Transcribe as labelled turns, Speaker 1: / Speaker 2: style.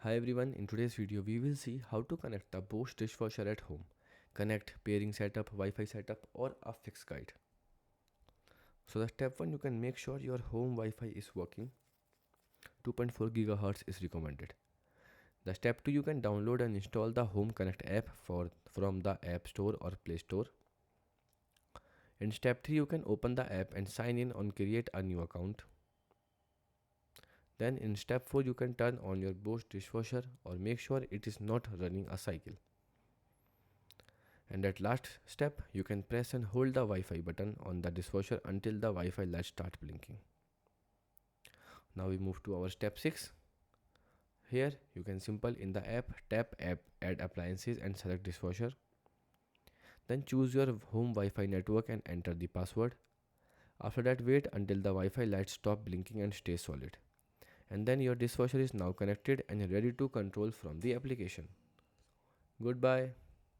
Speaker 1: Hi everyone, in today's video we will see how to connect the Bosch dishwasher at home. Connect, pairing setup, Wi-Fi setup or a fixed guide. So the step 1, you can make sure your home Wi-Fi is working. 2.4 GHz is recommended. The step 2, you can download and install the Home Connect app from the App Store or Play Store. In step 3, you can open the app and sign in or create a new account. Then in step 4, you can turn on your Bosch dishwasher or make sure it is not running a cycle. And at last step, you can press and hold the Wi-Fi button on the dishwasher until the Wi-Fi lights start blinking. Now we move to our step 6. Here you can simple in the app, tap app, add appliances and select dishwasher. Then choose your home Wi-Fi network and enter the password. After that, wait until the Wi-Fi lights stop blinking and stay solid. And then your dishwasher is now connected and ready to control from the application. Goodbye.